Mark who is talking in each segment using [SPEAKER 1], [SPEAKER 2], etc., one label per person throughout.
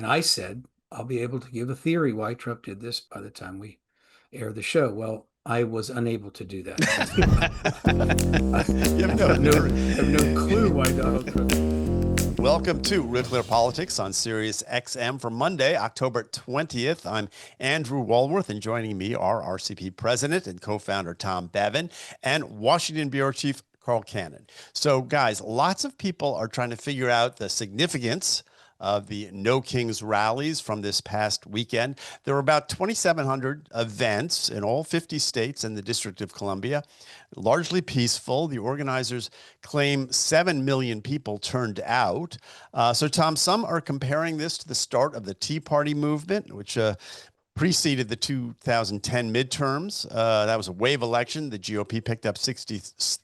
[SPEAKER 1] I said, I'll be able to give a theory why Trump did this by the time we air the show. Well, I was unable to do that.
[SPEAKER 2] You have
[SPEAKER 1] I have no clue why Donald Trump.
[SPEAKER 2] Welcome to Real Clear Politics on Sirius XM for Monday, October 20th. I'm Andrew Walworth, and joining me are RCP President and co-founder Tom Bevan and Washington Bureau Chief Carl Cannon. So, guys, lots of people are trying to figure out the significance of the No Kings rallies from this past weekend. There were about 2,700 events in all 50 states and the District of Columbia, largely peaceful. The organizers claim 7 million people turned out. So, Tom, some are comparing this to the start of the Tea Party movement, which preceded the 2010 midterms. That was a wave election. The GOP picked up 63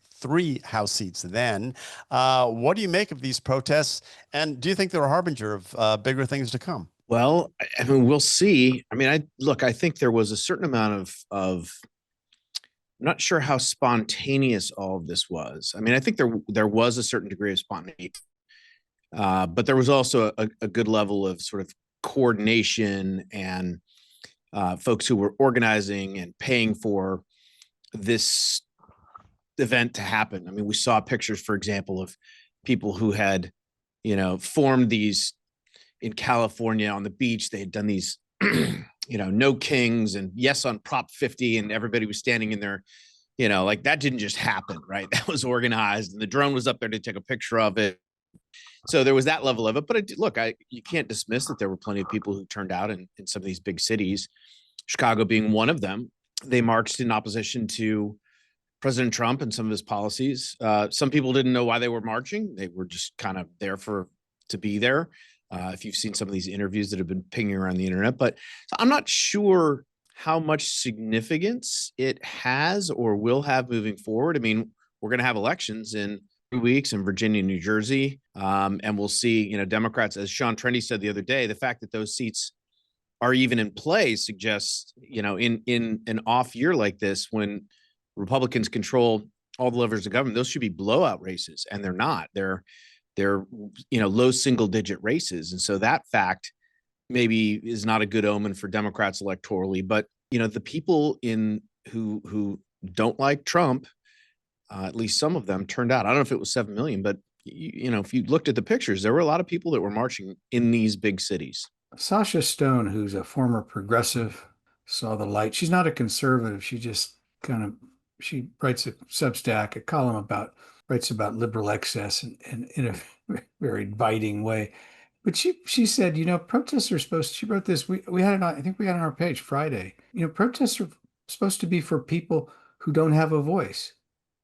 [SPEAKER 2] House seats then. What do you make of these protests? And do you think they're a harbinger of bigger things to come?
[SPEAKER 3] Well, I mean, we'll see. I mean, I think there was a certain amount of I'm not sure how spontaneous all of this was. I mean, I think there was a certain degree of spontaneity, but there was also a good level of sort of coordination and folks who were organizing and paying for this event to happen. I mean, we saw pictures, for example, of people who had, formed these in California on the beach. They had done these, no kings and yes on Prop 50, and everybody was standing in there, like that didn't just happen, right? That was organized, and the drone was up there to take a picture of it. So there was that level of it. But you can't dismiss that there were plenty of people who turned out in some of these big cities, Chicago being one of them. They marched in opposition to President Trump and some of his policies. Some people didn't know why they were marching. They were just kind of there to be there. If you've seen some of these interviews that have been pinging around the internet, but I'm not sure how much significance it has or will have moving forward. I mean, we're going to have elections in 2 weeks in Virginia, New Jersey, and we'll see. Democrats, as Sean Trende said the other day, the fact that those seats are even in play suggests, in an off year like this, when Republicans control all the levers of government, those should be blowout races, and they're not. They're low single digit races, and so that fact maybe is not a good omen for Democrats electorally. But the people who don't like Trump, at least some of them, turned out. I don't know if it was 7 million, but if you looked at the pictures, there were a lot of people that were marching in these big cities.
[SPEAKER 1] Sasha Stone, who's a former progressive, saw the light. She's not a conservative. She just she writes a Substack, a column writes about liberal excess and in a very biting way. But she said, protests are she wrote this, we had it on, I think we had it on our page Friday. Protests are supposed to be for people who don't have a voice.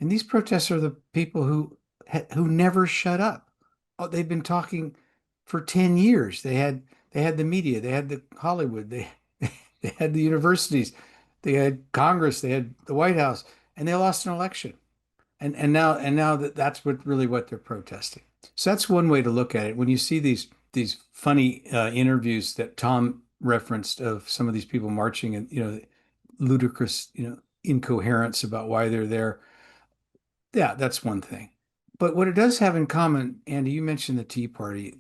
[SPEAKER 1] And these protests are the people who never shut up. Oh, they've been talking for 10 years. They had the media, they had the Hollywood, they had the universities, they had Congress, they had the White House, and they lost an election. And now that's what they're protesting. So that's one way to look at it. When you see these funny interviews that Tom referenced of some of these people marching and ludicrous incoherence about why they're there. Yeah, that's one thing. But what it does have in common, Andy, you mentioned the Tea Party.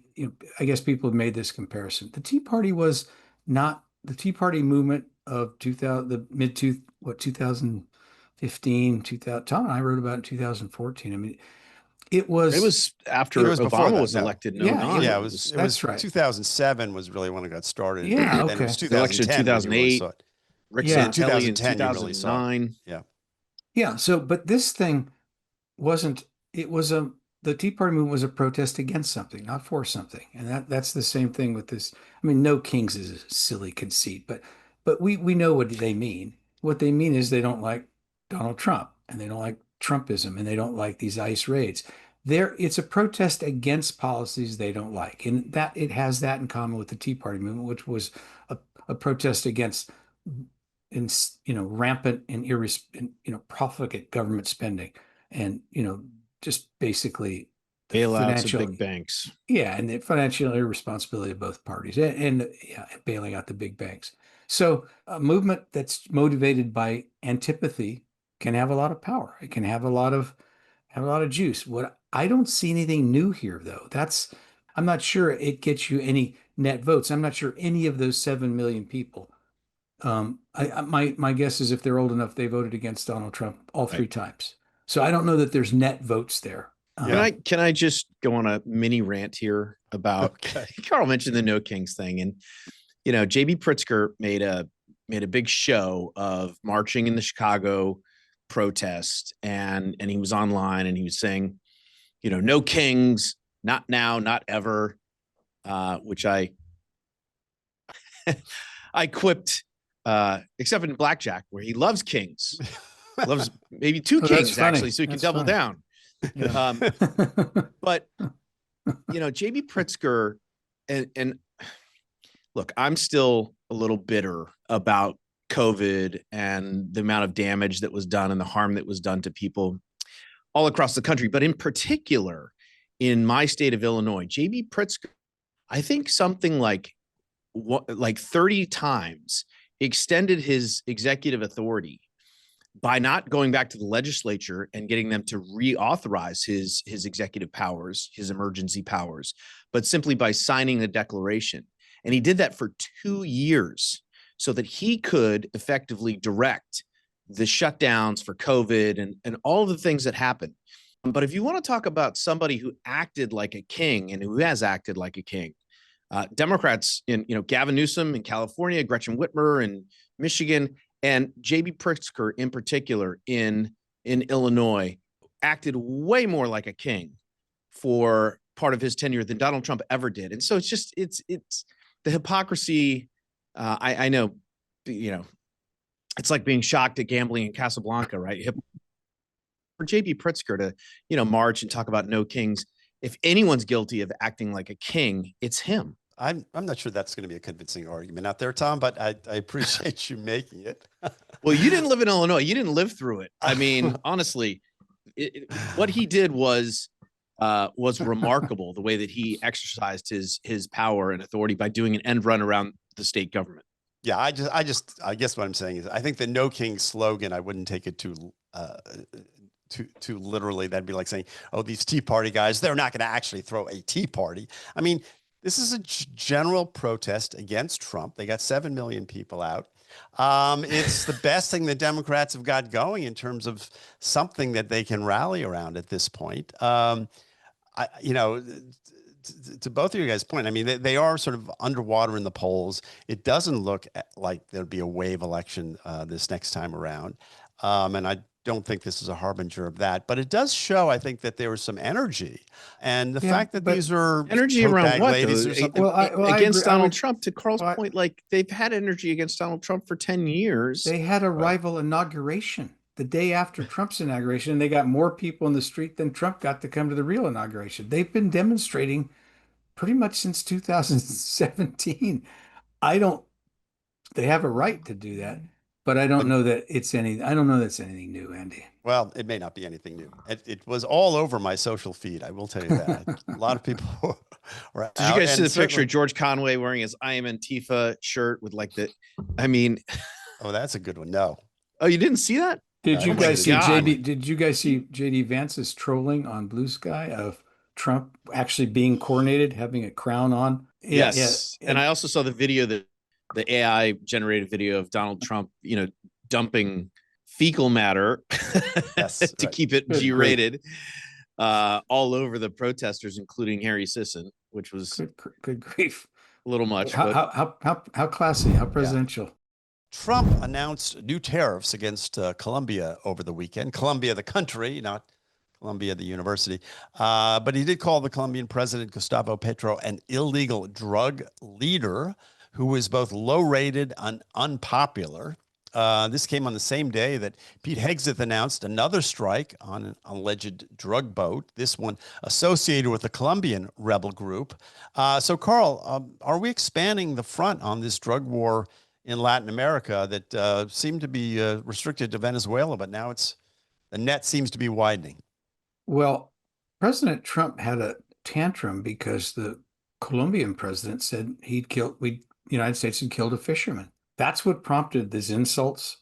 [SPEAKER 1] I guess people have made this comparison. The Tea Party was not the Tea Party movement of 2015, 2000. Tom and I wrote about it in 2014. I mean, it was
[SPEAKER 3] after Obama was elected.
[SPEAKER 2] It was
[SPEAKER 1] right.
[SPEAKER 2] 2007 was really when it got started.
[SPEAKER 1] Yeah, okay.
[SPEAKER 2] And it was
[SPEAKER 3] The election of 2008. Rick Santelli in
[SPEAKER 2] 2009.
[SPEAKER 1] Yeah. So, but this thing wasn't. The Tea Party movement was a protest against something, not for something, and that's the same thing with this. I mean, no kings is a silly conceit, but we know what they mean. What they mean is they don't like Donald Trump, and they don't like Trumpism, and they don't like these ICE raids. It's a protest against policies they don't like, and that it has that in common with the Tea Party movement, which was a protest against, rampant and profligate government spending, and just basically
[SPEAKER 3] bailouts of big banks.
[SPEAKER 1] Yeah, and the financial irresponsibility of both parties, and bailing out the big banks. So a movement that's motivated by antipathy can have a lot of power. It can have a lot of juice. What I don't see anything new here, though. I'm not sure it gets you any net votes. I'm not sure any of those 7 million people. My guess is if they're old enough, they voted against Donald Trump all three
[SPEAKER 3] Right.
[SPEAKER 1] times. So I don't know that there's net votes there.
[SPEAKER 2] Yeah.
[SPEAKER 3] Can I just go on a mini rant here about
[SPEAKER 2] Okay.
[SPEAKER 3] Carl mentioned the No Kings thing, and JB Pritzker made a big show of marching in the Chicago protest, and he was online and he was saying, no kings, not now, not ever, which I quipped, except in blackjack where he loves kings, loves maybe two
[SPEAKER 1] Oh, that's
[SPEAKER 3] kings
[SPEAKER 1] funny.
[SPEAKER 3] actually, so he can
[SPEAKER 1] That's
[SPEAKER 3] double
[SPEAKER 1] funny.
[SPEAKER 3] down.
[SPEAKER 1] Yeah.
[SPEAKER 3] But JB Pritzker, and look, I'm still a little bitter about COVID and the amount of damage that was done and the harm that was done to people all across the country, but in particular in my state of Illinois. JB Pritzker, I think something like 30 times extended his executive authority by not going back to the legislature and getting them to reauthorize his executive powers, his emergency powers, but simply by signing the declaration. And he did that for 2 years so that he could effectively direct the shutdowns for COVID and all of the things that happened. But if you want to talk about somebody who acted like a king and who has acted like a king, Democrats in Gavin Newsom in California, Gretchen Whitmer in Michigan, and JB Pritzker in particular in Illinois acted way more like a king for part of his tenure than Donald Trump ever did. And so it's the hypocrisy. I know, it's like being shocked at gambling in Casablanca, right? For JB Pritzker to, march and talk about no kings, if anyone's guilty of acting like a king, it's him.
[SPEAKER 2] I'm not sure that's going to be a convincing argument out there, Tom, but I appreciate you making it.
[SPEAKER 3] Well, you didn't live in Illinois. You didn't live through it. I mean, honestly, what he did was remarkable. The way that he exercised his power and authority by doing an end run around the state government.
[SPEAKER 2] Yeah, I guess what I'm saying is I think the No King slogan, I wouldn't take it too literally. That'd be like saying, oh, these Tea Party guys, they're not going to actually throw a tea party. I mean, this is a general protest against Trump. They got 7 million people out. It's the best thing the Democrats have got going in terms of something that they can rally around at this point. To both of you guys' point, I mean, they are sort of underwater in the polls. It doesn't look like there'll be a wave election this next time around. And I don't think this is a harbinger of that, but it does show, I think, that there was some energy, and the fact that these are
[SPEAKER 3] energy around what
[SPEAKER 2] ladies or something.
[SPEAKER 3] Against Donald Trump. To Carl's point, like they've had energy against Donald Trump for 10 years.
[SPEAKER 1] They had a rival inauguration the day after Trump's inauguration, and they got more people in the street than Trump got to come to the real inauguration. They've been demonstrating pretty much since 2017. They have a right to do that, but I don't know that it's anything new, Andy.
[SPEAKER 2] Well, it may not be anything new. It was all over my social feed. I will tell you that. A lot of people were out.
[SPEAKER 3] Did you guys see the picture of George Conway wearing his I Am Antifa shirt with
[SPEAKER 2] oh, that's a good one. No.
[SPEAKER 3] Oh, you didn't see that?
[SPEAKER 1] Did you guys see JD Vance's trolling on Blue Sky of Trump actually being coronated, having a crown on?
[SPEAKER 3] Yes. Yeah. And I also saw the video, the AI generated video of Donald Trump, dumping fecal matter to keep it G-rated all over the protesters, including Harry Sisson, which was
[SPEAKER 1] good grief,
[SPEAKER 3] a little much.
[SPEAKER 1] How classy, how presidential.
[SPEAKER 2] Yeah. Trump announced new tariffs against Colombia over the weekend. Colombia, the country, not Columbia, the university. But he did call the Colombian president, Gustavo Petro, an illegal drug leader who was both low-rated and unpopular. This came on the same day that Pete Hegseth announced another strike on an alleged drug boat, this one associated with the Colombian rebel group. So, Carl, are we expanding the front on this drug war in Latin America that seemed to be restricted to Venezuela, but now the net seems to be widening?
[SPEAKER 1] Well, President Trump had a tantrum because the Colombian president said the United States had killed a fisherman. That's what prompted these insults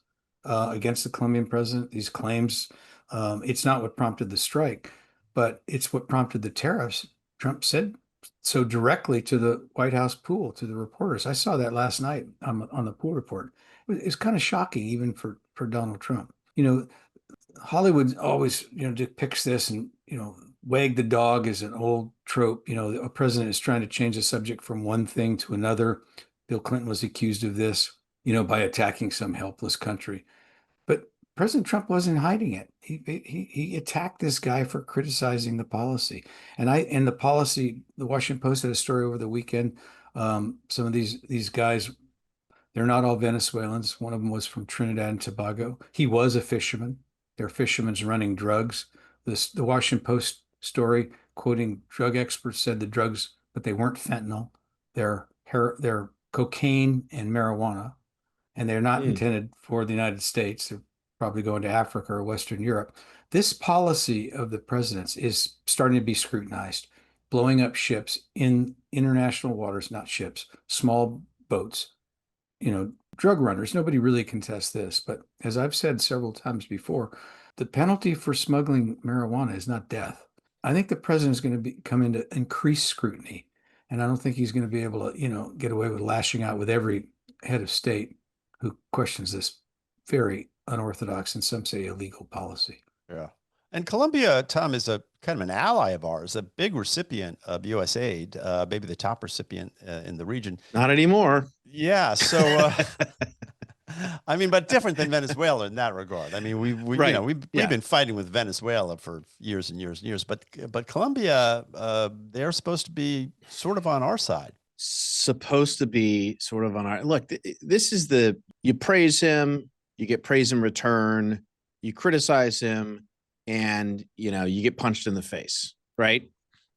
[SPEAKER 1] against the Colombian president, these claims. It's not what prompted the strike, but it's what prompted the tariffs. Trump said so directly to the White House pool, to the reporters. I saw that last night on the pool report. It's kind of shocking, even for Donald Trump. Hollywood always, depicts this, and, wag the dog is an old trope. A president is trying to change the subject from one thing to another. Bill Clinton was accused of this, by attacking some helpless country. But President Trump wasn't hiding it. He attacked this guy for criticizing the policy. And the policy, the Washington Post had a story over the weekend. Some of these guys, they're not all Venezuelans. One of them was from Trinidad and Tobago. He was a fisherman. They're fishermen running drugs. The Washington Post story, quoting drug experts, said the drugs, but they weren't fentanyl. They're cocaine and marijuana, and they're not intended for the United States. They're probably going to Africa or Western Europe. This policy of the president's is starting to be scrutinized, blowing up ships in international waters, not ships, small boats, drug runners. Nobody really contests this, but as I've said several times before, the penalty for smuggling marijuana is not death. I think the president is going to come into increased scrutiny, and I don't think he's going to be able to, get away with lashing out with every head of state who questions this very unorthodox and some say illegal policy.
[SPEAKER 2] Yeah. And Colombia, Tom, is a kind of an ally of ours, a big recipient of U.S. aid, maybe the top recipient in the region.
[SPEAKER 3] Not anymore.
[SPEAKER 2] Yeah. So, I mean, but different than Venezuela in that regard. I mean, we've been fighting with Venezuela for years and years and years, but Colombia, they're supposed to be sort of on our side.
[SPEAKER 3] Supposed to be sort of on our look. This is you praise him, you get praise in return, you criticize him, and you get punched in the face, right?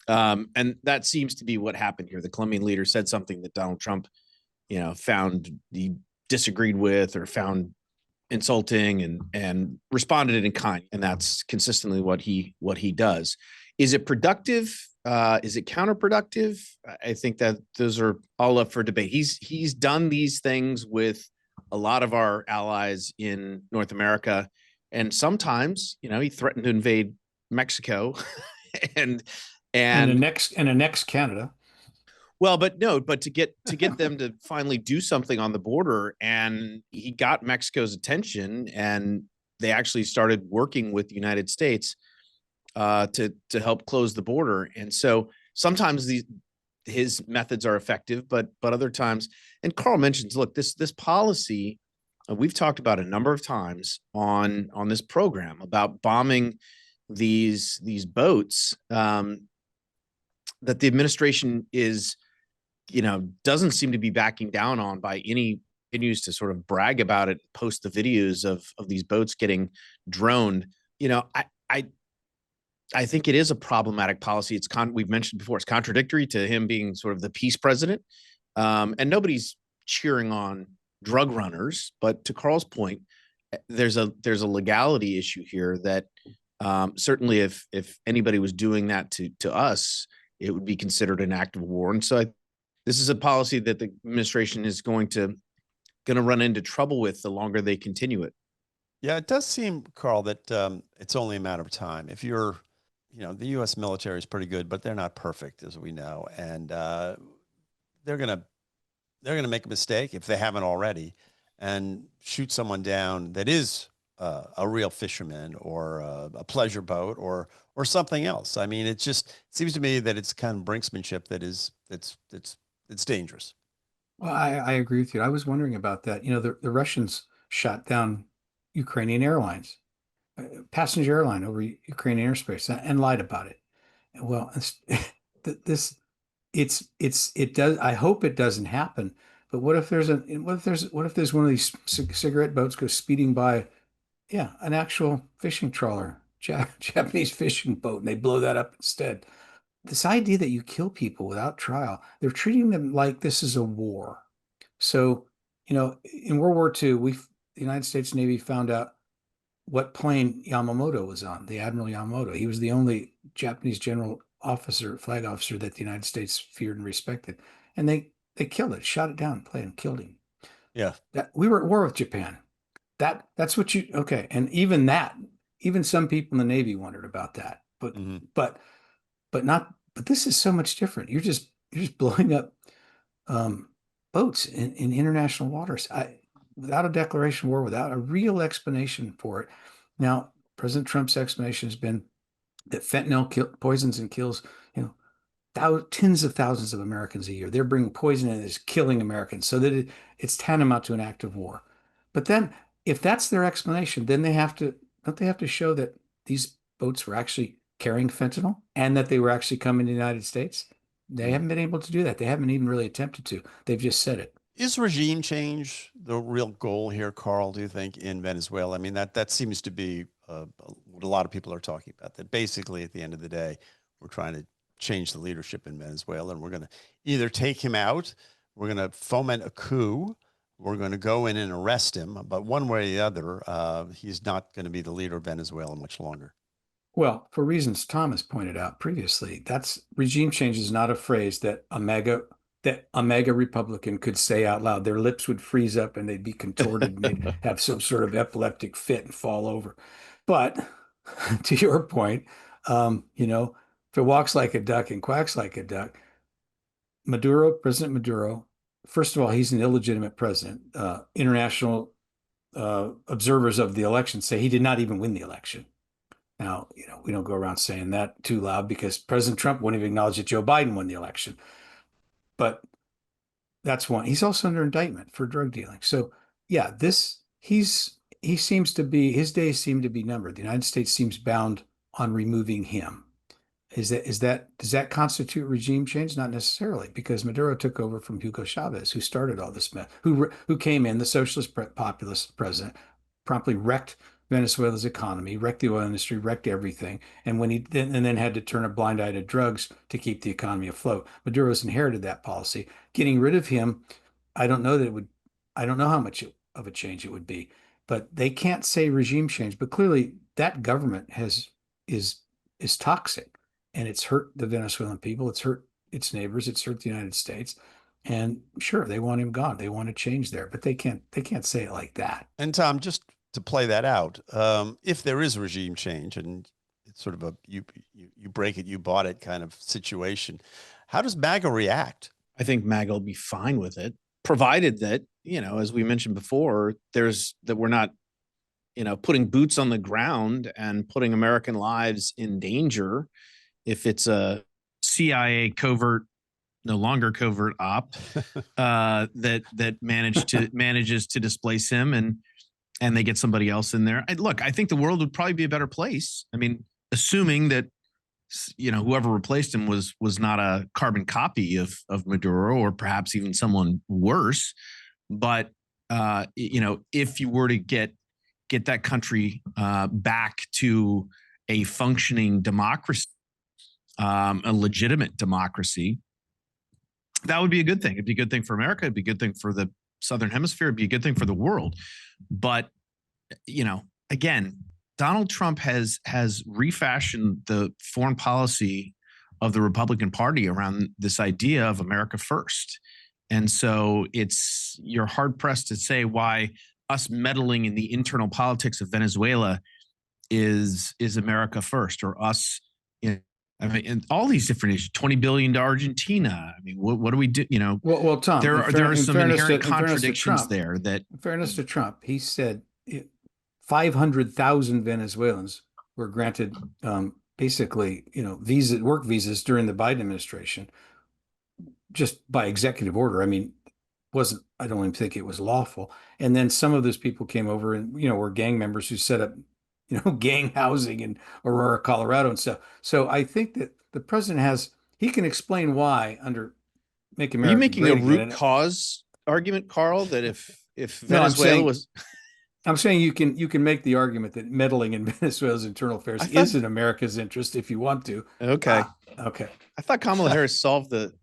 [SPEAKER 3] And that seems to be what happened here. The Colombian leader said something that Donald Trump, found he disagreed with or found insulting, and responded in kind. And that's consistently what he does. Is it productive? Is it counterproductive? I think that those are all up for debate. He's done these things with a lot of our allies in North America. And sometimes, he threatened to invade Mexico and
[SPEAKER 1] annex Canada.
[SPEAKER 3] Well, but to get them to finally do something on the border, and he got Mexico's attention, and they actually started working with the United States to help close the border. And so sometimes his methods are effective, but other times, and Carl mentions, look, this policy we've talked about a number of times on this program about bombing these boats that the administration is, doesn't seem to be backing down on by any continues to sort of brag about it, post the videos of these boats getting droned. I think it is a problematic policy. We've mentioned before, it's contradictory to him being sort of the peace president. And nobody's cheering on drug runners, but to Carl's point, there's a legality issue here that certainly if anybody was doing that to us, it would be considered an act of war. And so this is a policy that the administration is going to run into trouble with the longer they continue it.
[SPEAKER 2] Yeah, it does seem, Carl, that it's only a matter of time. If you're, the U.S. military is pretty good, but they're not perfect, as we know, and they're gonna make a mistake if they haven't already, and shoot someone down that is a real fisherman or a pleasure boat or something else. I mean, it seems to me that it's kind of brinksmanship it's dangerous.
[SPEAKER 1] Well, I agree with you. I was wondering about that. The Russians shot down Ukrainian airlines, passenger airline over Ukrainian airspace, and lied about it. Well, it does. I hope it doesn't happen. But what if there's one of these cigarette boats goes speeding by? Yeah, an actual fishing trawler, Japanese fishing boat, and they blow that up instead. This idea that you kill people without trial, they're treating them like this is a war. So, in World War II, the United States Navy found out what plane Yamamoto was on, the Admiral Yamamoto. He was the only Japanese general officer, flag officer that the United States feared and respected. And they killed it, shot it down, played him, killed him.
[SPEAKER 2] Yeah.
[SPEAKER 1] We were at war with Japan. That's what okay. And even some people in the Navy wondered about that, but But this is so much different. You're just blowing up boats in international waters without a declaration of war, without a real explanation for it. Now, President Trump's explanation has been that fentanyl poisons and kills, you know, tens of thousands of Americans a year. They're bringing poison and it's killing Americans, so that it's tantamount to an act of war. But then, if that's their explanation, then don't they have to show that these boats were actually carrying fentanyl and that they were actually coming to the United States? They haven't been able to do that. They haven't even really attempted to. They've just said it.
[SPEAKER 2] Is regime change the real goal here, Carl, do you think, in Venezuela? I mean, that seems to be what a lot of people are talking about, that basically at the end of the day, we're trying to change the leadership in Venezuela, and we're going to either take him out, we're going to foment a coup, we're going to go in and arrest him, but one way or the other, he's not going to be the leader of Venezuela much longer.
[SPEAKER 1] Well, for reasons Thomas pointed out previously, that's regime change is not a phrase that a mega Republican could say out loud. Their lips would freeze up and they'd be contorted and they'd have some sort of epileptic fit and fall over. But to your point, if it walks like a duck and quacks like a duck, President Maduro, first of all, he's an illegitimate president. International observers of the election say he did not even win the election. Now, we don't go around saying that too loud because President Trump wouldn't even acknowledge that Joe Biden won the election. But that's one. He's also under indictment for drug dealing. So yeah, he seems to be, his days seem to be numbered. The United States seems bound on removing him. Does that constitute regime change? Not necessarily, because Maduro took over from Hugo Chavez, who started all this mess, who came in, the socialist populist president, promptly wrecked Venezuela's economy, wrecked the oil industry, wrecked everything, and then had to turn a blind eye to drugs to keep the economy afloat. Maduro's inherited that policy. Getting rid of him, I don't know how much of a change it would be, but they can't say regime change. But clearly, that government is toxic, and it's hurt the Venezuelan people. It's hurt its neighbors. It's hurt the United States. And sure, they want him gone. They want to change there, but they can't say it like that.
[SPEAKER 2] And Tom, just to play that out, if there is regime change and it's sort of a you break it, you bought it kind of situation, how does MAGA react?
[SPEAKER 3] I think MAGA will be fine with it, provided that, as we mentioned before, that we're not, putting boots on the ground and putting American lives in danger. If it's a CIA no longer covert op that manages to displace him and they get somebody else in there. I think the world would probably be a better place. I mean, assuming that, whoever replaced him was not a carbon copy of Maduro, or perhaps even someone worse. But, if you were to get that country back to a functioning democracy, a legitimate democracy, that would be a good thing. It'd be a good thing for America. It'd be a good thing for the Southern Hemisphere. It'd be a good thing for the world. But, again, Donald Trump has refashioned the foreign policy of the Republican Party around this idea of America first. And so you're hard pressed to say why us meddling in the internal politics of Venezuela is America first, or us, and all these different issues, 20 billion to Argentina. I mean, what do we do?
[SPEAKER 1] Well, Tom,
[SPEAKER 3] there are some inherent contradictions
[SPEAKER 1] Trump,
[SPEAKER 3] there that,
[SPEAKER 1] in fairness to Trump, he said 500,000 Venezuelans were granted basically, work visas during the Biden administration, just by executive order. I mean, I don't even think it was lawful. And then some of those people came over and, were gang members who set up, gang housing in Aurora, Colorado and stuff. So I think that the president he can explain why under Make America
[SPEAKER 3] Are you making
[SPEAKER 1] Great
[SPEAKER 3] a root cause argument, Carl, that if Venezuela
[SPEAKER 1] I'm saying you can make the argument that meddling in Venezuela's internal affairs is in America's interest if you want to.
[SPEAKER 3] Okay.
[SPEAKER 1] Okay.
[SPEAKER 3] I thought Kamala Harris solved the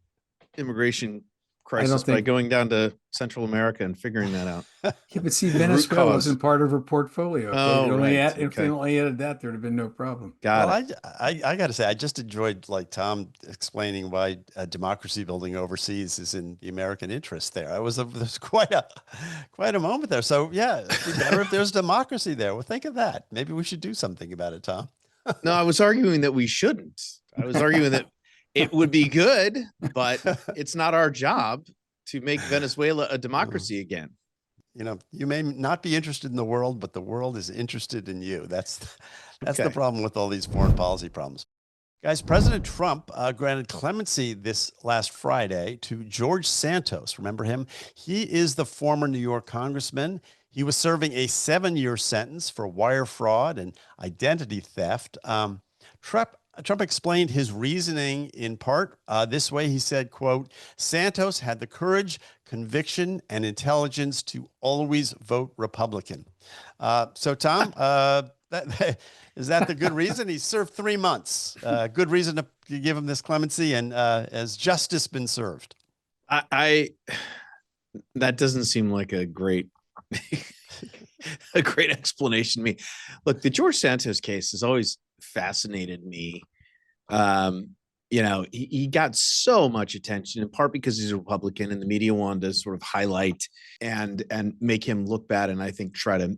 [SPEAKER 3] immigration crisis by going down to Central America and figuring that out.
[SPEAKER 1] Yeah, but see, Venezuela wasn't part of her portfolio. If they only added that, there'd have been no problem.
[SPEAKER 2] I got to say, I just enjoyed Tom explaining why democracy building overseas is in the American interest. There's quite a moment there. So yeah, it'd be better if there's democracy there. Well, think of that. Maybe we should do something about it, Tom.
[SPEAKER 3] No, I was arguing that we shouldn't. I was arguing that It would be good, but it's not our job to make Venezuela a democracy again.
[SPEAKER 2] You know, you may not be interested in the world, but the world is interested in you. That's the
[SPEAKER 3] Okay.
[SPEAKER 2] problem with all these foreign policy problems. Guys, President Trump granted clemency this last Friday to George Santos. Remember him? He is the former New York congressman. He was serving a 7-year sentence for wire fraud and identity theft. Trump explained his reasoning in part this way. He said, quote, Santos had the courage, conviction, and intelligence to always vote Republican. So, Tom, is that the good reason? He served 3 months. Good reason to give him this clemency, and has justice been served?
[SPEAKER 3] I that doesn't seem like a great a great explanation to me. Look, the George Santos case has always fascinated me. He got so much attention in part because he's a Republican and the media wanted to sort of highlight and make him look bad, and I think try to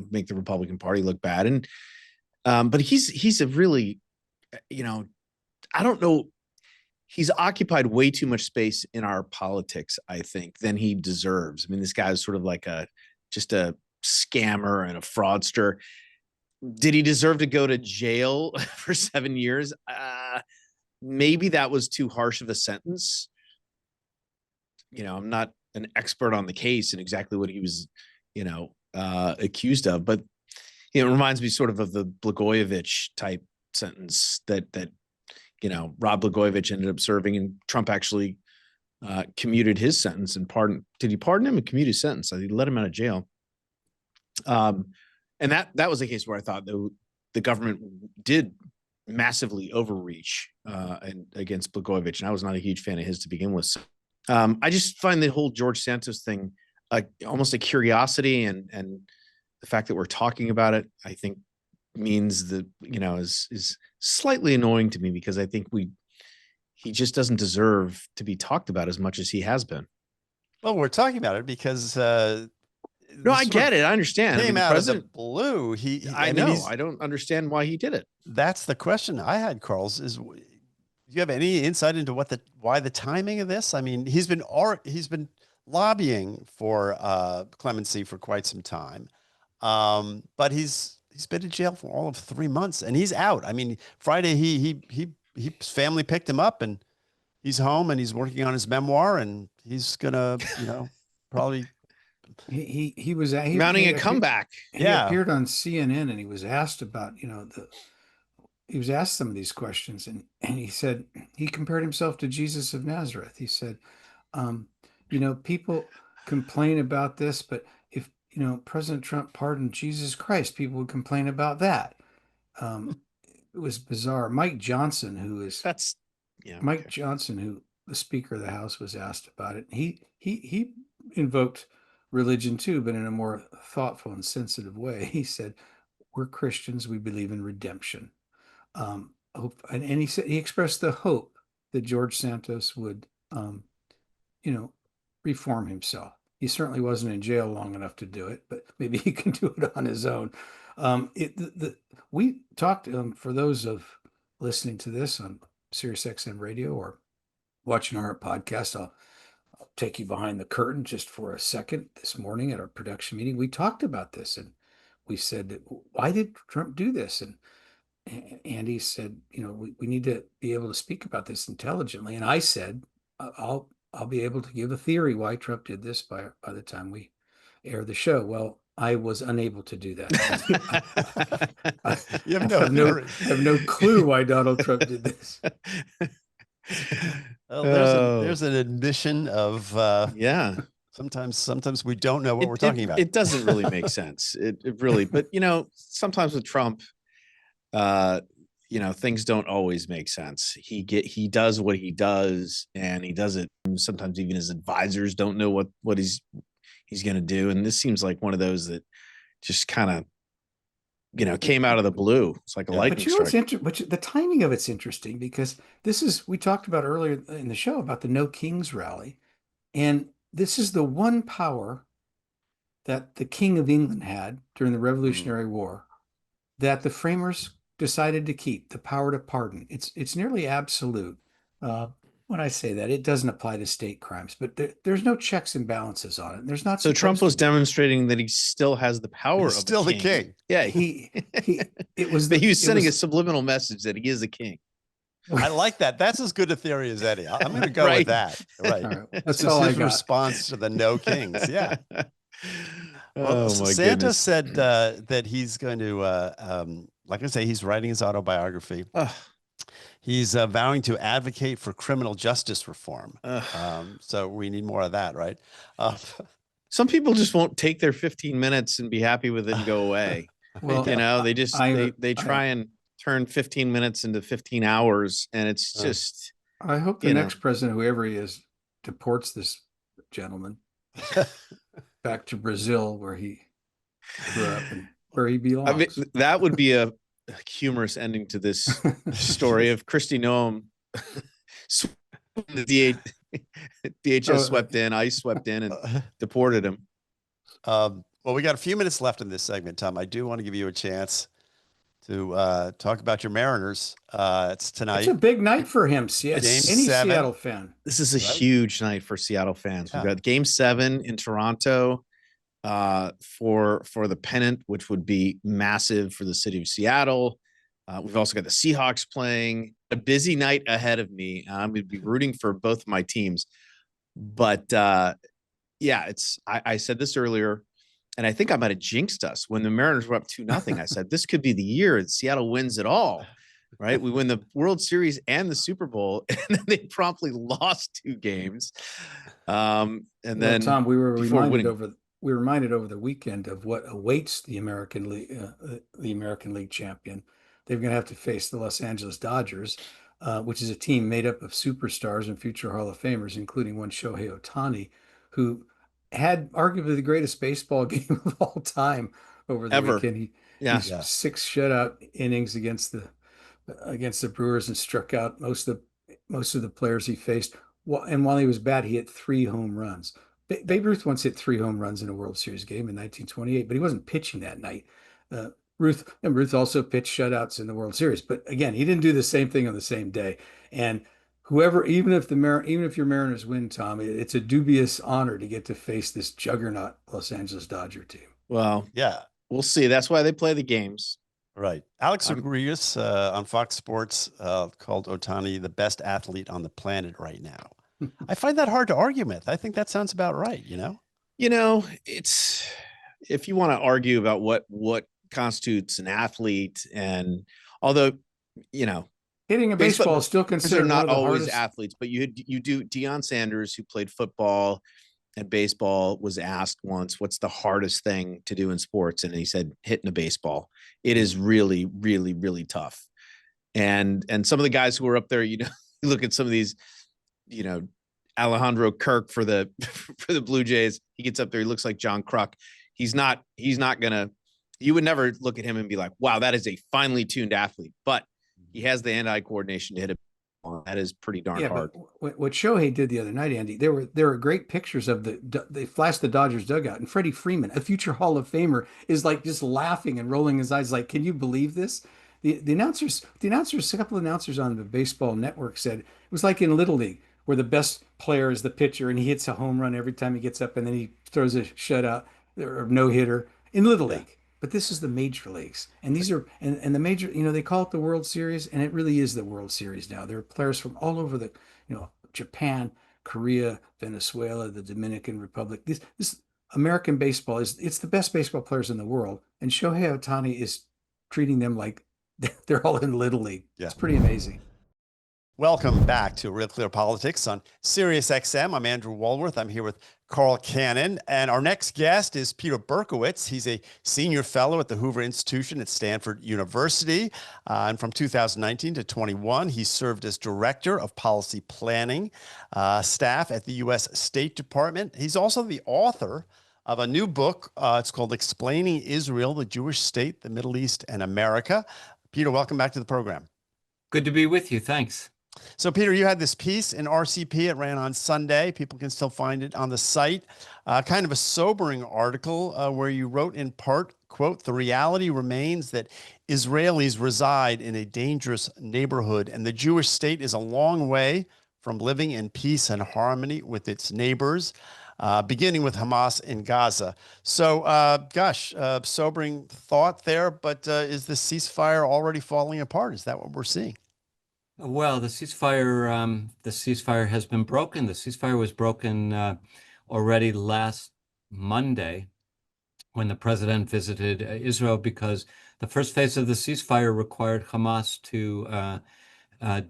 [SPEAKER 3] make the Republican Party look bad. And but he's a really, I don't know, he's occupied way too much space in our politics, I think, than he deserves. I mean, this guy is sort of like just a scammer and a fraudster. Did he deserve to go to jail for 7 years? Maybe that was too harsh of a sentence. I'm not an expert on the case and exactly what he was, accused of, but it reminds me sort of the Blagojevich type sentence that Rod Blagojevich ended up serving, and Trump actually commuted his sentence and pardoned. Did he pardon him and commute his sentence? He let him out of jail. And that was a case where I thought the government did massively overreach and against Blagojevich, and I was not a huge fan of his to begin with. So, I just find the whole George Santos thing almost a curiosity, and the fact that we're talking about it, I think, means that is slightly annoying to me, because I think he just doesn't deserve to be talked about as much as he has been.
[SPEAKER 2] Well, we're talking about it because
[SPEAKER 3] no, I get it. I understand.
[SPEAKER 2] Came out of the blue.
[SPEAKER 3] I know. I don't understand why he did it.
[SPEAKER 2] That's the question I had, Carl's. Do you have any insight into why the timing of this? I mean, he's been lobbying for clemency for quite some time, but he's been in jail for all of 3 months, and he's out. I mean, Friday his family picked him up, and he's home, and he's working on his memoir, and he's gonna probably.
[SPEAKER 1] He was
[SPEAKER 3] mounting a comeback.
[SPEAKER 1] He appeared on CNN, and he was asked about he was asked some of these questions, and he said he compared himself to Jesus of Nazareth. He said, people complain about this, but if President Trump pardoned Jesus Christ, people would complain about that. It was bizarre. Mike Johnson, who the Speaker of the House, was asked about it. He invoked religion too, but in a more thoughtful and sensitive way. He said, "We're Christians. We believe in redemption." And he expressed the hope that George Santos would, reform himself. He certainly wasn't in jail long enough to do it, but maybe he can do it on his own. We talked, for those of listening to this on Sirius XM radio or watching our podcast, I'll take you behind the curtain just for a second. This morning at our production meeting, we talked about this, and we said, why did Trump do this? And Andy said, we need to be able to speak about this intelligently. And I said, I'll be able to give a theory why Trump did this by the time we air the show. Well, I was unable to do that. I have no clue why Donald Trump did this.
[SPEAKER 2] Well, there's an admission of Sometimes we don't know what we're talking about.
[SPEAKER 3] It doesn't really make sense. It really, but sometimes with Trump, things don't always make sense. He does what he does, and he does it. Sometimes even his advisors don't know what he's going to do. And this seems like one of those that just kind of, came out of the blue. It's like a lightning strike.
[SPEAKER 1] But the timing of it's interesting, because we talked about earlier in the show about the No Kings rally, and this is the one power that the King of England had during the Revolutionary War that the framers decided to keep, the power to pardon. It's nearly absolute. When I say that, it doesn't apply to state crimes, but there's no checks and balances on it. There's not
[SPEAKER 3] So Trump
[SPEAKER 1] supposed
[SPEAKER 3] was
[SPEAKER 1] to be.
[SPEAKER 3] demonstrating that he still has the power
[SPEAKER 2] He's
[SPEAKER 3] of
[SPEAKER 2] still
[SPEAKER 3] a
[SPEAKER 2] the
[SPEAKER 3] king.
[SPEAKER 2] king.
[SPEAKER 3] Yeah,
[SPEAKER 1] It was
[SPEAKER 3] but he was
[SPEAKER 1] it
[SPEAKER 3] sending a
[SPEAKER 1] was
[SPEAKER 3] subliminal message that he is a king.
[SPEAKER 2] I like that. That's as good a theory as any. I'm going to go
[SPEAKER 3] Right.
[SPEAKER 2] with that. Right.
[SPEAKER 1] all right.
[SPEAKER 2] It's
[SPEAKER 1] That's all
[SPEAKER 2] just
[SPEAKER 1] I
[SPEAKER 2] his
[SPEAKER 1] got.
[SPEAKER 2] response to the no kings. Yeah. Well,
[SPEAKER 3] Oh my
[SPEAKER 2] Santos
[SPEAKER 3] goodness.
[SPEAKER 2] said that he's going to, like I say, he's writing his autobiography.
[SPEAKER 3] Ugh,
[SPEAKER 2] He's vowing to advocate for criminal justice reform.
[SPEAKER 3] ugh.
[SPEAKER 2] So we need more of that, right? Uh,
[SPEAKER 3] Some people just won't take their 15 minutes and be happy with it and go away.
[SPEAKER 1] Well,
[SPEAKER 3] You know, they just
[SPEAKER 1] I
[SPEAKER 3] they try and turn 15 minutes into 15 hours, and it's just,
[SPEAKER 1] I hope the
[SPEAKER 3] you know.
[SPEAKER 1] next president, whoever he is, deports this gentleman back to Brazil, where he grew up and where he
[SPEAKER 3] I mean,
[SPEAKER 1] belongs.
[SPEAKER 3] that would be a humorous ending to this story of Christy Noam. The DHS swept in, ICE swept in, and deported him.
[SPEAKER 2] Well, we got a few minutes left in this segment, Tom. I do want to give you a chance to talk about your Mariners. It's tonight.
[SPEAKER 1] It's a big night for him.
[SPEAKER 2] Game
[SPEAKER 1] Any
[SPEAKER 2] 7.
[SPEAKER 1] Seattle fan.
[SPEAKER 3] This is a
[SPEAKER 2] Right.
[SPEAKER 3] huge night for Seattle fans.
[SPEAKER 2] Yeah.
[SPEAKER 3] We've got Game 7 in Toronto for the pennant, which would be massive for the city of Seattle. We've also got the Seahawks playing. A busy night ahead of me. I'm going to be rooting for both of my teams. But yeah, I said this earlier, and I think I might have jinxed us when the Mariners were up 2-0. I said this could be the year that Seattle wins it all. Right? We win the World Series and the Super Bowl, and then they promptly lost 2 games. And then
[SPEAKER 1] Tom, we were reminded
[SPEAKER 3] winning.
[SPEAKER 1] over the weekend of what awaits the American League champion. They're going to have to face the Los Angeles Dodgers, which is a team made up of superstars and future Hall of Famers, including one Shohei Ohtani, who had arguably the greatest baseball game of all time over the
[SPEAKER 3] Ever.
[SPEAKER 1] weekend.
[SPEAKER 3] Yeah.
[SPEAKER 1] He's 6 shutout innings against the Brewers and struck out most of the players he faced. And while he was bad, he hit 3 home runs. Babe Ruth once hit 3 home runs in a World Series game in 1928, but he wasn't pitching that night. Ruth also pitched shutouts in the World Series, but again, he didn't do the same thing on the same day. And whoever, even if your Mariners win, Tom, it's a dubious honor to get to face this juggernaut Los Angeles Dodger team.
[SPEAKER 3] Well,
[SPEAKER 2] Yeah.
[SPEAKER 3] we'll see. That's why they play the games.
[SPEAKER 2] Right. Alex Rodriguez on Fox Sports called Ohtani the best athlete on the planet right now. I find that hard to argue with. I think that sounds about right, you know?
[SPEAKER 3] You know, it's, if you want to argue about what constitutes an athlete, and although, you know,
[SPEAKER 1] Hitting a baseball is still
[SPEAKER 3] they're
[SPEAKER 1] considered
[SPEAKER 3] not
[SPEAKER 1] one of the
[SPEAKER 3] always
[SPEAKER 1] hardest.
[SPEAKER 3] athletes, but you do. Deion Sanders, who played football and baseball, was asked once, what's the hardest thing to do in sports? And he said, hitting a baseball. It is really, really, really tough. And some of the guys who were up there, you know, you look at some of these, you know, Alejandro Kirk for the for the Blue Jays. He gets up there, he looks like John Kruk. He's not gonna, you would never look at him and be like, wow, that is a finely tuned athlete. But he has the hand-eye coordination to hit it. That is pretty darn hard.
[SPEAKER 1] But what Shohei did the other night, Andy, there were great pictures of they flashed the Dodgers dugout, and Freddie Freeman, a future Hall of Famer, is like just laughing and rolling his eyes, like, can you believe this? The announcers, a couple of announcers on the baseball network said it was like in Little League, where the best player is the pitcher and he hits a home run every time he gets up, and then he throws a shutout or no hitter in Little League. But this is the major leagues, and these are and the major. You know, they call it the World Series, and it really is the World Series now. There are players from all over the, you know, Japan, Korea, Venezuela, the Dominican Republic. This American baseball it's the best baseball players in the world, and Shohei Ohtani is treating them like they're all in Little League.
[SPEAKER 2] Yeah.
[SPEAKER 1] It's pretty amazing.
[SPEAKER 2] Welcome back to Real Clear Politics on Sirius XM. I'm Andrew Walworth. I'm here with Carl Cannon. And our next guest is Peter Berkowitz. He's a senior fellow at the Hoover Institution at Stanford University. And from 2019 to 21, he served as director of policy planning staff at the U.S. State Department. He's also the author of a new book. It's called Explaining Israel, the Jewish State, the Middle East, and America. Peter, welcome back to the program.
[SPEAKER 4] Good to be with you. Thanks.
[SPEAKER 2] So, Peter, you had this piece in RCP. It ran on Sunday. People can still find it on the site. Kind of a sobering article where you wrote in part, quote, "The reality remains that Israelis reside in a dangerous neighborhood, and the Jewish state is a long way from living in peace and harmony with its neighbors, beginning with Hamas in Gaza." So, sobering thought there, but is the ceasefire already falling apart? Is that what we're seeing?
[SPEAKER 4] Well, the ceasefire has been broken. The ceasefire was broken already last Monday when the president visited Israel, because the first phase of the ceasefire required Hamas to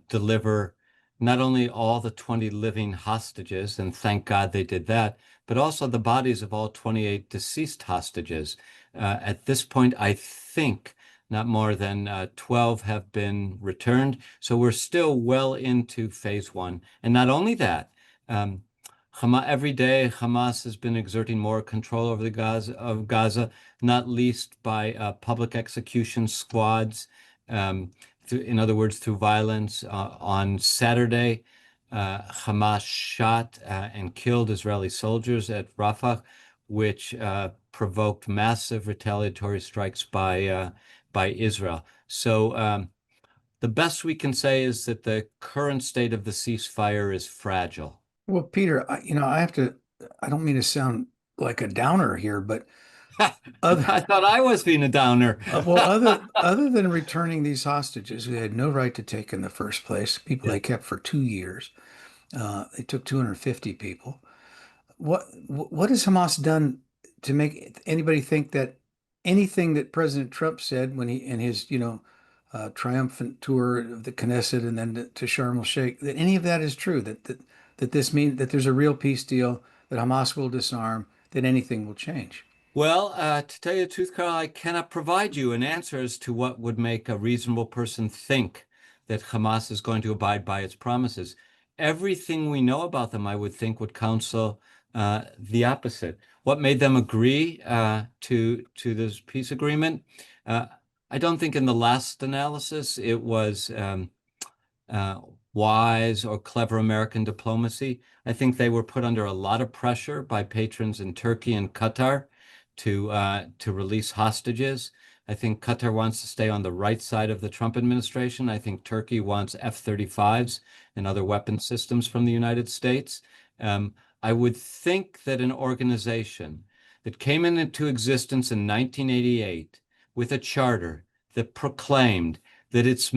[SPEAKER 4] deliver not only all the 20 living hostages, and thank God they did that, but also the bodies of all 28 deceased hostages. At this point, I think not more than 12 have been returned. So we're still well into phase one. And not only that, every day Hamas has been exerting more control over the Gaza, not least by public execution squads. In other words, through violence. On Saturday, Hamas shot and killed Israeli soldiers at Rafah, which provoked massive retaliatory strikes by Israel. So the best we can say is that the current state of the ceasefire is fragile.
[SPEAKER 1] Well, Peter, I don't mean to sound like a downer here, but other,
[SPEAKER 4] I thought I was being a downer.
[SPEAKER 1] other than returning these hostages who they had no right to take in the first place, people
[SPEAKER 4] Yeah.
[SPEAKER 1] they kept for 2 years, they took 250 people. What has Hamas done to make anybody think that anything that President Trump said when he in his triumphant tour of the Knesset and then to Sharm el-Sheikh, that any of that is true, that this means that there's a real peace deal, that Hamas will disarm, that anything will change?
[SPEAKER 4] Well, to tell you the truth, Carl, I cannot provide you an answer as to what would make a reasonable person think that Hamas is going to abide by its promises. Everything we know about them, I would think, would counsel the opposite. What made them agree to this peace agreement? I don't think in the last analysis it was uh, wise or clever American diplomacy. I think they were put under a lot of pressure by patrons in Turkey and Qatar to release hostages. I think Qatar wants to stay on the right side of the Trump administration. I think Turkey wants F-35s and other weapon systems from the United States. I would think that an organization that came into existence in 1988 with a charter that proclaimed that its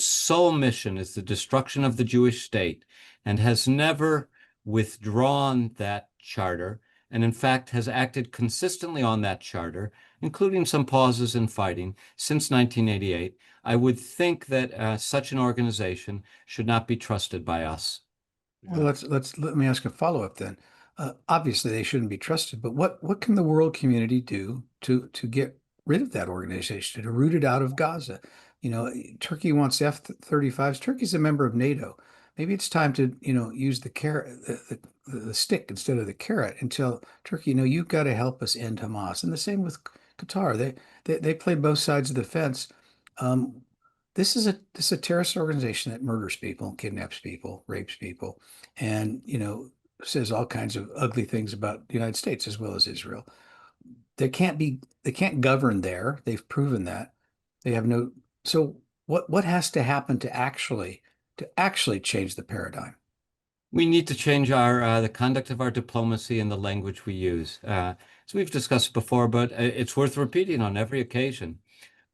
[SPEAKER 4] sole mission is the destruction of the Jewish state, and has never withdrawn that charter, and in fact has acted consistently on that charter, including some pauses in fighting since 1988, I would think that such an organization should not be trusted by us.
[SPEAKER 1] Well, let me ask a follow-up then. Obviously, they shouldn't be trusted, but what can the world community do to get rid of that organization, to root it out of Gaza? Turkey wants F-35s. Turkey's a member of NATO. Maybe it's time to, use the carrot, the stick instead of the carrot, and tell Turkey, you've got to help us end Hamas. And the same with Qatar. They play both sides of the fence. Um, this is a terrorist organization that murders people, kidnaps people, rapes people, and says all kinds of ugly things about the United States as well as Israel. They can't govern there. They've proven that. They have no. So what has to happen to actually change the paradigm?
[SPEAKER 4] We need to change the conduct of our diplomacy and the language we use. As we've discussed before, but it's worth repeating on every occasion.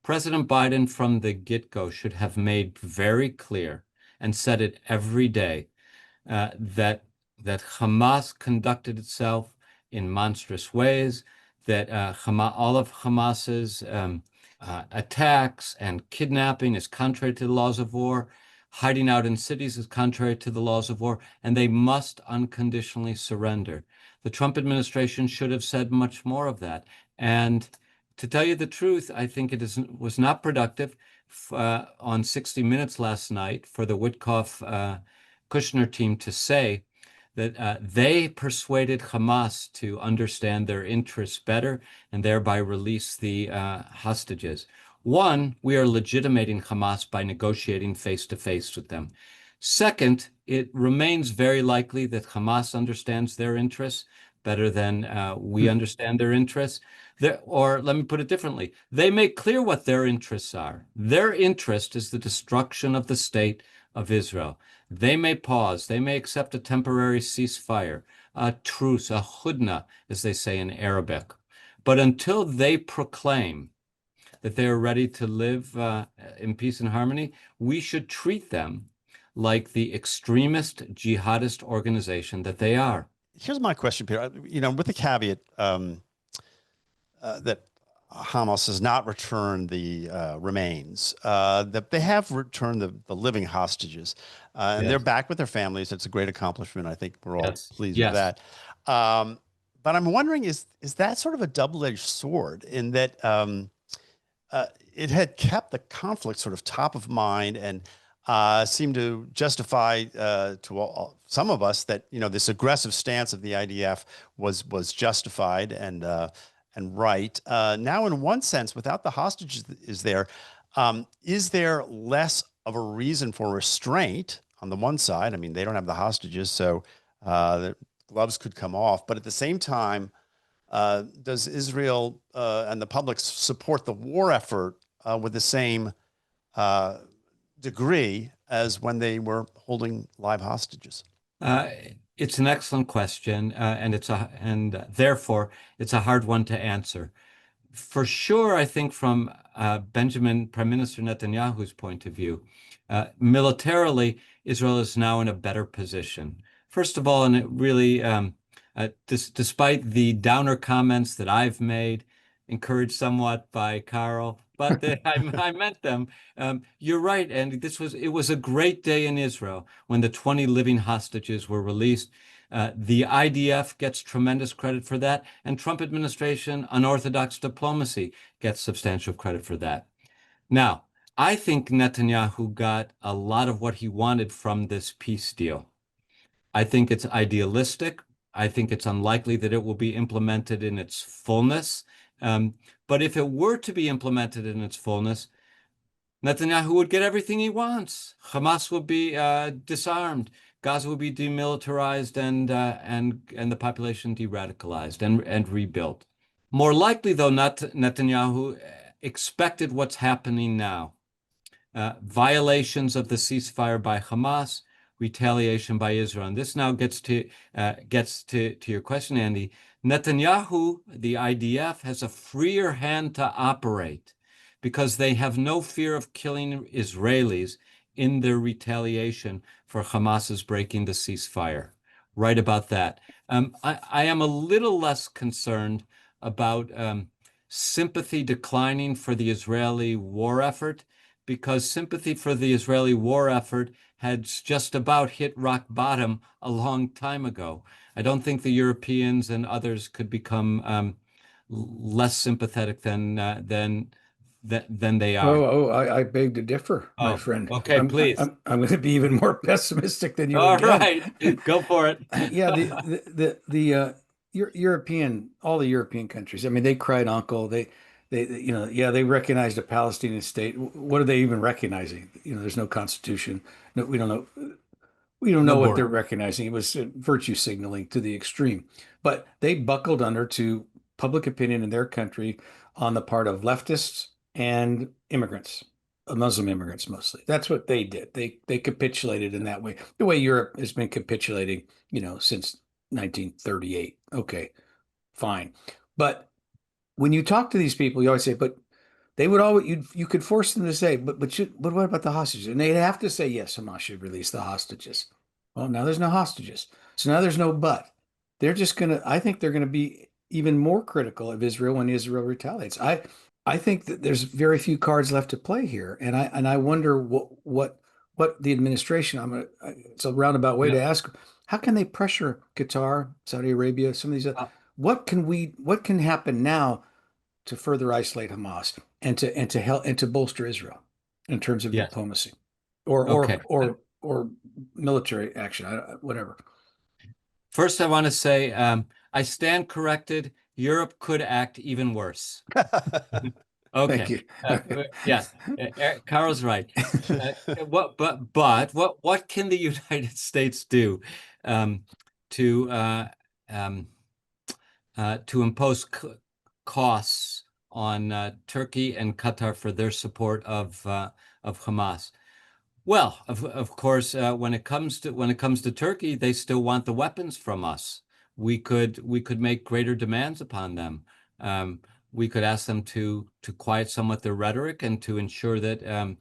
[SPEAKER 4] President Biden from the get-go should have made very clear and said it every day that Hamas conducted itself in monstrous ways, that all of Hamas's attacks and kidnapping is contrary to the laws of war, hiding out in cities is contrary to the laws of war, and they must unconditionally surrender. The Trump administration should have said much more of that. And to tell you the truth, I think was not productive on 60 Minutes last night for the Witkoff-Kushner team to say that they persuaded Hamas to understand their interests better and thereby release the hostages. One, we are legitimating Hamas by negotiating face-to-face with them. Second, it remains very likely that Hamas understands their interests, better than we understand their interests. Or let me put it differently. They make clear what their interests are. Their interest is the destruction of the state of Israel. They may pause. They may accept a temporary ceasefire, a truce, a hudna, as they say in Arabic. But until they proclaim that they are ready to live in peace and harmony, we should treat them like the extremist jihadist organization that they are.
[SPEAKER 2] Here's my question, Peter. With the caveat that Hamas has not returned the remains, that they have returned the living hostages, and they're back with their families. It's a great accomplishment. I think we're all pleased with that. But I'm wondering, is that sort of a double-edged sword in that it had kept the conflict sort of top of mind and seemed to justify to some of us that this aggressive stance of the IDF was justified and right. Now, in one sense, without the hostages, is there less of a reason for restraint on the one side? I mean, they don't have the hostages, so the gloves could come off. But at the same time, does Israel and the public support the war effort with the same degree as when they were holding live hostages?
[SPEAKER 4] It's an excellent question, and therefore it's a hard one to answer. For sure, I think from Prime Minister Netanyahu's point of view, militarily, Israel is now in a better position. First of all, and it really, despite the downer comments that I've made, encouraged somewhat by Carl, but I meant them. You're right, and it was a great day in Israel when the 20 living hostages were released. The IDF gets tremendous credit for that, and Trump administration, unorthodox diplomacy, gets substantial credit for that. Now, I think Netanyahu got a lot of what he wanted from this peace deal. I think it's idealistic. I think it's unlikely that it will be implemented in its fullness. But if it were to be implemented in its fullness, Netanyahu would get everything he wants. Hamas would be disarmed. Gaza would be demilitarized and the population de-radicalized and rebuilt. More likely, though, Netanyahu expected what's happening now. Violations of the ceasefire by Hamas, retaliation by Israel. And this now gets to your question, Andy. Netanyahu, the IDF, has a freer hand to operate because they have no fear of killing Israelis in their retaliation for Hamas's breaking the ceasefire. Right about that. I am a little less concerned about sympathy declining for the Israeli war effort, because sympathy for the Israeli war effort had just about hit rock bottom a long time ago. I don't think the Europeans and others could become less sympathetic than they are.
[SPEAKER 1] I beg to differ, my friend.
[SPEAKER 4] Okay, please.
[SPEAKER 1] I'm going to be even more pessimistic than you
[SPEAKER 4] All
[SPEAKER 1] again.
[SPEAKER 4] right, go for it.
[SPEAKER 1] Yeah, European, all the European countries. I mean, they cried uncle. They they recognized a Palestinian state. What are they even recognizing? There's no constitution. No, we don't know. We don't know what they're recognizing. It was virtue signaling to the extreme. But they buckled under to public opinion in their country on the part of leftists and immigrants, Muslim immigrants mostly. That's what they did. They capitulated in that way. The way Europe has been capitulating, since 1938. Okay, fine. But when you talk to these people, you always say, but they would always, you could force them to say, but what about the hostages? And they'd have to say, yes, Hamas should release the hostages. Well, now there's no hostages. So now there's no but. They're just I think they're going to be even more critical of Israel when Israel retaliates. I think that there's very few cards left to play here. And I wonder what the administration, it's a roundabout way to ask, how can they pressure Qatar, Saudi Arabia, some of these, what can happen now to further isolate Hamas and to help and to bolster Israel in terms of diplomacy or military action, whatever.
[SPEAKER 4] First, I want to say I stand corrected. Europe could act even worse. Okay.
[SPEAKER 1] Thank you.
[SPEAKER 4] Yes, Carl's right. What can the United States do to to impose costs on Turkey and Qatar for their support of Hamas. Well, of course, when it comes to Turkey, they still want the weapons from us. We could make greater demands upon them. We could ask them to quiet somewhat their rhetoric and to ensure that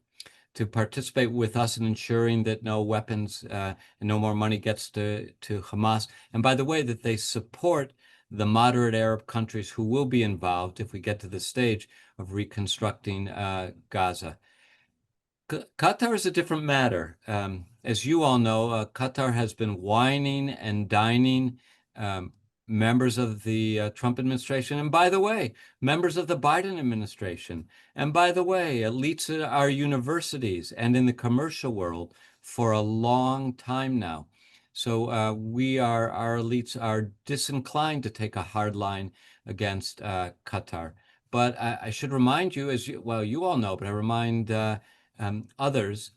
[SPEAKER 4] to participate with us in ensuring that no weapons and no more money gets to Hamas. And by the way, that they support the moderate Arab countries who will be involved if we get to the stage of reconstructing Gaza. Qatar is a different matter. As you all know, Qatar has been wining and dining members of the Trump administration, and by the way, members of the Biden administration, and by the way, elites at our universities and in the commercial world for a long time now. So our elites are disinclined to take a hard line against Qatar. But I should remind you, you all know, but I remind others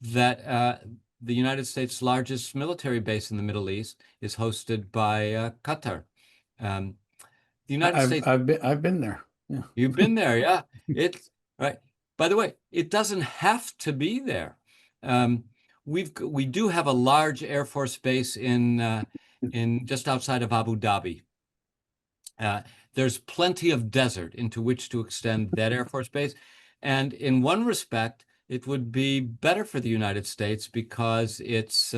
[SPEAKER 4] that the United States' largest military base in the Middle East is hosted by Qatar. The United States.
[SPEAKER 1] I've been there. Yeah.
[SPEAKER 4] You've been there, yeah. It's right. By the way, it doesn't have to be there. We do have a large Air Force base in just outside of Abu Dhabi. There's plenty of desert into which to extend that Air Force base, and in one respect, it would be better for the United States because it's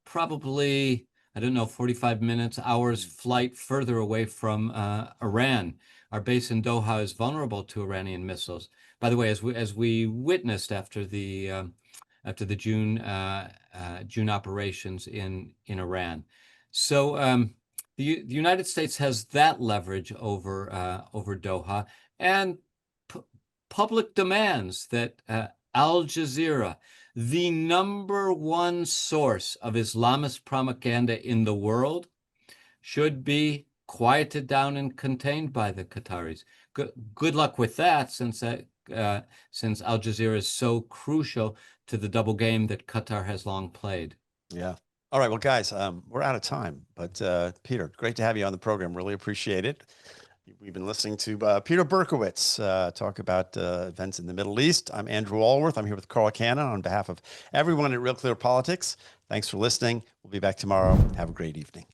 [SPEAKER 4] probably, I don't know, 45 minutes, hours flight further away from Iran. Our base in Doha is vulnerable to Iranian missiles. By the way, as we witnessed after the June operations in Iran. So the United States has that leverage over Doha, and public demands that Al Jazeera, the #1 source of Islamist propaganda in the world, should be quieted down and contained by the Qataris. Good luck with that, since Al Jazeera is so crucial to the double game that Qatar has long played.
[SPEAKER 2] Yeah. All right. Well, guys, we're out of time. But Peter, great to have you on the program. Really appreciate it. We've been listening to Peter Berkowitz talk about events in the Middle East. I'm Andrew Allworth. I'm here with Carl Cannon on behalf of everyone at Real Clear Politics. Thanks for listening. We'll be back tomorrow. Have a great evening.